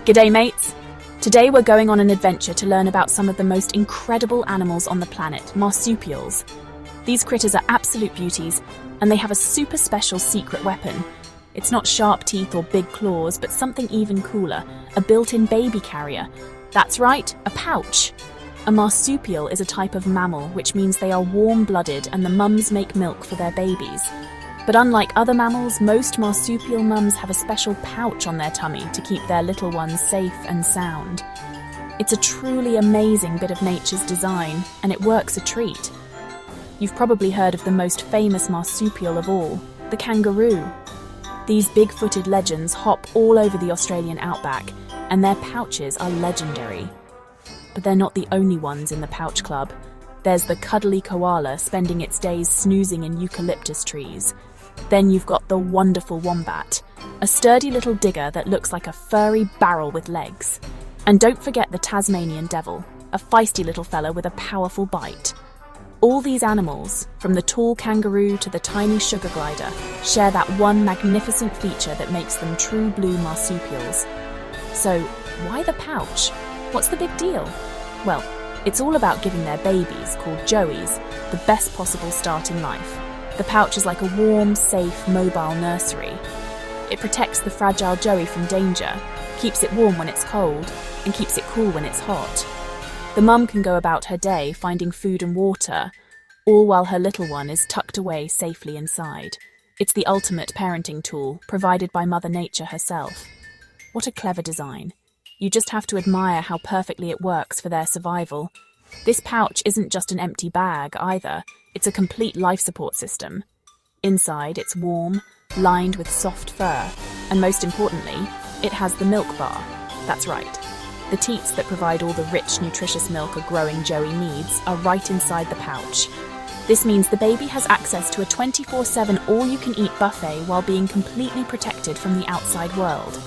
G'day mates! Today we're going on an adventure to learn about some of the most incredible animals on the planet, marsupials. These critters are absolute beauties, and they have a super special secret weapon. It's not sharp teeth or big claws, but something even cooler, a built-in baby carrier. That's right, a pouch. A marsupial is a type of mammal, which means they are warm-blooded and the mums make milk for their babies. But unlike other mammals, most marsupial mums have a special pouch on their tummy to keep their little ones safe and sound. It's a truly amazing bit of nature's design, and it works a treat. You've probably heard of the most famous marsupial of all, the kangaroo. These big-footed legends hop all over the Australian outback, and their pouches are legendary. But they're not the only ones in the pouch club. There's the cuddly koala spending its days snoozing in eucalyptus trees. Then you've got the wonderful wombat, a sturdy little digger that looks like a furry barrel with legs. And don't forget the Tasmanian devil, a feisty little fella with a powerful bite. All these animals, from the tall kangaroo to the tiny sugar glider, share that one magnificent feature that makes them true blue marsupials. So, why the pouch? What's the big deal? Well, it's all about giving their babies, called joeys, the best possible start in life. The pouch is like a warm, safe, mobile nursery. It protects the fragile joey from danger, keeps it warm when it's cold, and keeps it cool when it's hot. The mum can go about her day finding food and water, all while her little one is tucked away safely inside. It's the ultimate parenting tool, provided by Mother Nature herself. What a clever design. You just have to admire how perfectly it works for their survival. This pouch isn't just an empty bag either, it's a complete life support system. Inside, it's warm, lined with soft fur, and most importantly, it has the milk bar. That's right. The teats that provide all the rich, nutritious milk a growing joey needs are right inside the pouch. This means the baby has access to a 24/7 all-you-can-eat buffet while being completely protected from the outside world.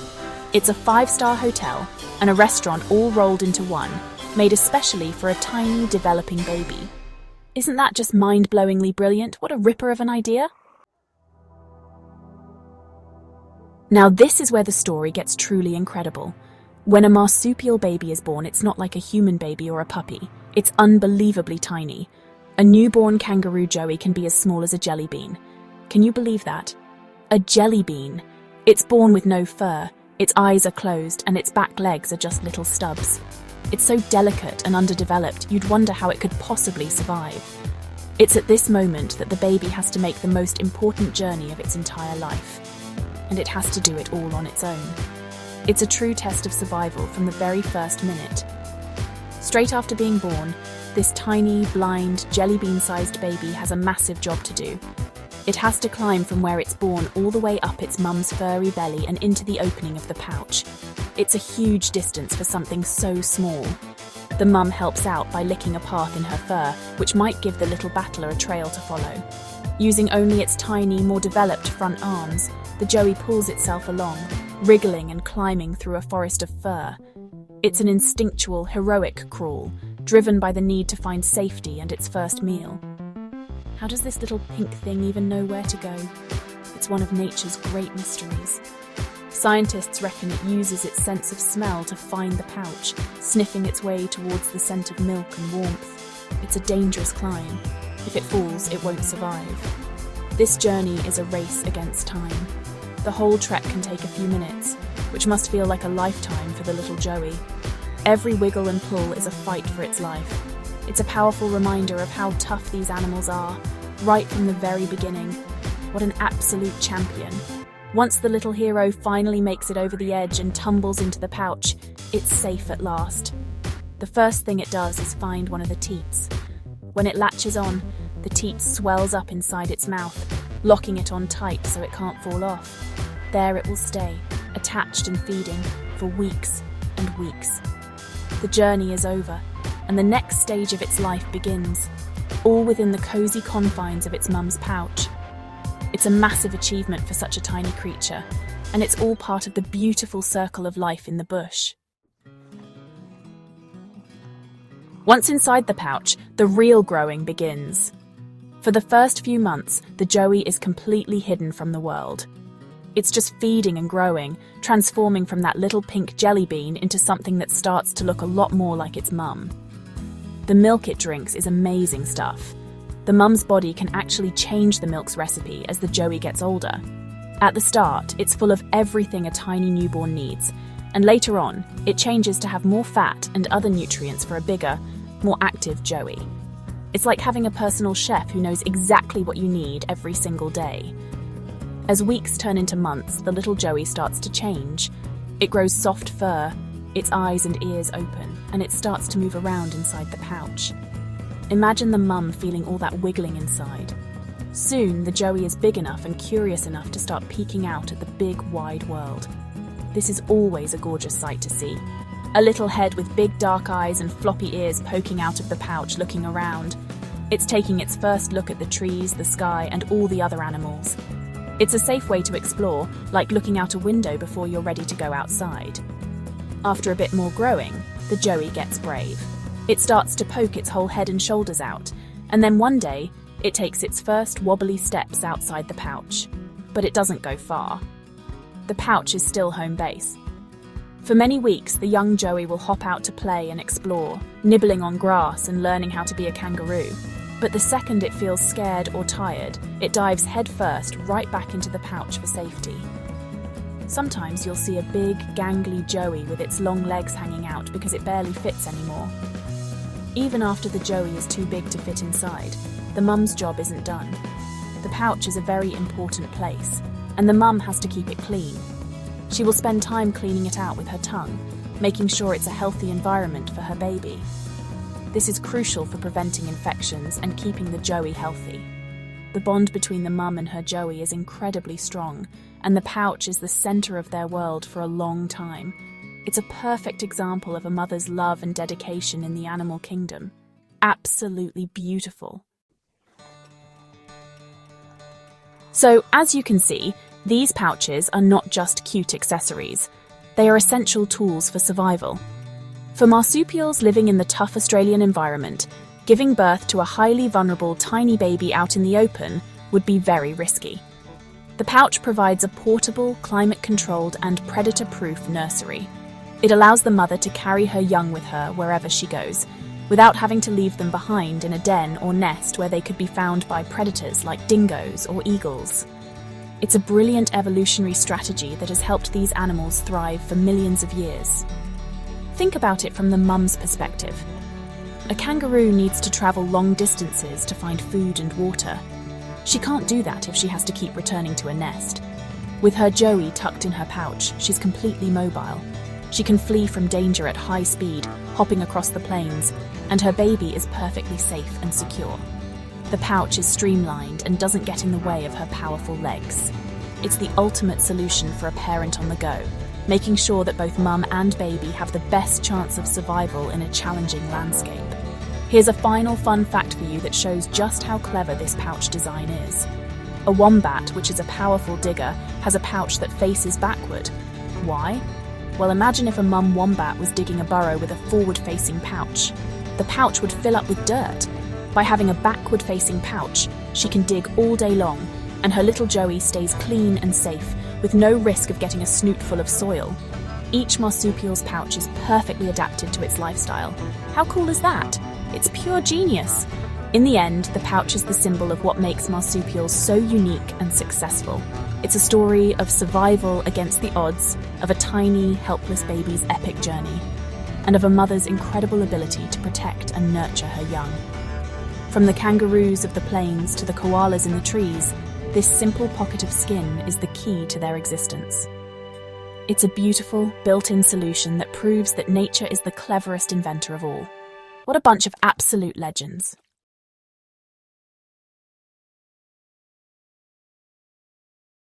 It's a 5-star hotel and a restaurant all rolled into one, made especially for a tiny, developing baby. Isn't that just mind-blowingly brilliant? What a ripper of an idea! Now this is where the story gets truly incredible. When a marsupial baby is born, it's not like a human baby or a puppy. It's unbelievably tiny. A newborn kangaroo joey can be as small as a jelly bean. Can you believe that? A jelly bean. It's born with no fur. Its eyes are closed and its back legs are just little stubs. It's so delicate and underdeveloped, you'd wonder how it could possibly survive. It's at this moment that the baby has to make the most important journey of its entire life. And it has to do it all on its own. It's a true test of survival from the very first minute. Straight after being born, this tiny, blind, jelly bean-sized baby has a massive job to do. It has to climb from where it's born all the way up its mum's furry belly and into the opening of the pouch. It's a huge distance for something so small. The mum helps out by licking a path in her fur, which might give the little battler a trail to follow. Using only its tiny, more developed front arms, the joey pulls itself along, wriggling and climbing through a forest of fur. It's an instinctual, heroic crawl, driven by the need to find safety and its first meal. How does this little pink thing even know where to go? It's one of nature's great mysteries. Scientists reckon it uses its sense of smell to find the pouch, sniffing its way towards the scent of milk and warmth. It's a dangerous climb. If it falls, it won't survive. This journey is a race against time. The whole trek can take a few minutes, which must feel like a lifetime for the little joey. Every wiggle and pull is a fight for its life. It's a powerful reminder of how tough these animals are, right from the very beginning. What an absolute champion. Once the little hero finally makes it over the edge and tumbles into the pouch, it's safe at last. The first thing it does is find one of the teats. When it latches on, the teat swells up inside its mouth, locking it on tight so it can't fall off. There it will stay, attached and feeding, for weeks and weeks. The journey is over, and the next stage of its life begins, all within the cozy confines of its mum's pouch. It's a massive achievement for such a tiny creature, and it's all part of the beautiful circle of life in the bush. Once inside the pouch, the real growing begins. For the first few months, the joey is completely hidden from the world. It's just feeding and growing, transforming from that little pink jelly bean into something that starts to look a lot more like its mum. The milk it drinks is amazing stuff. The mum's body can actually change the milk's recipe as the joey gets older. At the start, it's full of everything a tiny newborn needs, and later on, it changes to have more fat and other nutrients for a bigger, more active joey. It's like having a personal chef who knows exactly what you need every single day. As weeks turn into months, the little joey starts to change. It grows soft fur, its eyes and ears open, and it starts to move around inside the pouch. Imagine the mum feeling all that wiggling inside. Soon, the joey is big enough and curious enough to start peeking out at the big, wide world. This is always a gorgeous sight to see. A little head with big dark eyes and floppy ears poking out of the pouch looking around. It's taking its first look at the trees, the sky, and all the other animals. It's a safe way to explore, like looking out a window before you're ready to go outside. After a bit more growing, the joey gets brave. It starts to poke its whole head and shoulders out, and then one day, it takes its first wobbly steps outside the pouch. But it doesn't go far. The pouch is still home base. For many weeks, the young joey will hop out to play and explore, nibbling on grass and learning how to be a kangaroo. But the second it feels scared or tired, it dives headfirst right back into the pouch for safety. Sometimes you'll see a big, gangly joey with its long legs hanging out because it barely fits anymore. Even after the joey is too big to fit inside, the mum's job isn't done. The pouch is a very important place, and the mum has to keep it clean. She will spend time cleaning it out with her tongue, making sure it's a healthy environment for her baby. This is crucial for preventing infections and keeping the joey healthy. The bond between the mum and her joey is incredibly strong, and the pouch is the center of their world for a long time. It's a perfect example of a mother's love and dedication in the animal kingdom. Absolutely beautiful. So, as you can see, these pouches are not just cute accessories. They are essential tools for survival. For marsupials living in the tough Australian environment, giving birth to a highly vulnerable tiny baby out in the open would be very risky. The pouch provides a portable, climate-controlled and predator-proof nursery. It allows the mother to carry her young with her wherever she goes, without having to leave them behind in a den or nest where they could be found by predators like dingoes or eagles. It's a brilliant evolutionary strategy that has helped these animals thrive for millions of years. Think about it from the mum's perspective. A kangaroo needs to travel long distances to find food and water. She can't do that if she has to keep returning to a nest. With her joey tucked in her pouch, she's completely mobile. She can flee from danger at high speed, hopping across the plains, and her baby is perfectly safe and secure. The pouch is streamlined and doesn't get in the way of her powerful legs. It's the ultimate solution for a parent on the go, making sure that both mum and baby have the best chance of survival in a challenging landscape. Here's a final fun fact for you that shows just how clever this pouch design is. A wombat, which is a powerful digger, has a pouch that faces backward. Why? Well, imagine if a mum wombat was digging a burrow with a forward-facing pouch. The pouch would fill up with dirt. By having a backward-facing pouch, she can dig all day long, and her little joey stays clean and safe, with no risk of getting a snoot full of soil. Each marsupial's pouch is perfectly adapted to its lifestyle. How cool is that? It's pure genius. In the end, the pouch is the symbol of what makes marsupials so unique and successful. It's a story of survival against the odds, of a tiny, helpless baby's epic journey, and of a mother's incredible ability to protect and nurture her young. From the kangaroos of the plains to the koalas in the trees, this simple pocket of skin is the key to their existence. It's a beautiful, built-in solution that proves that nature is the cleverest inventor of all. What a bunch of absolute legends.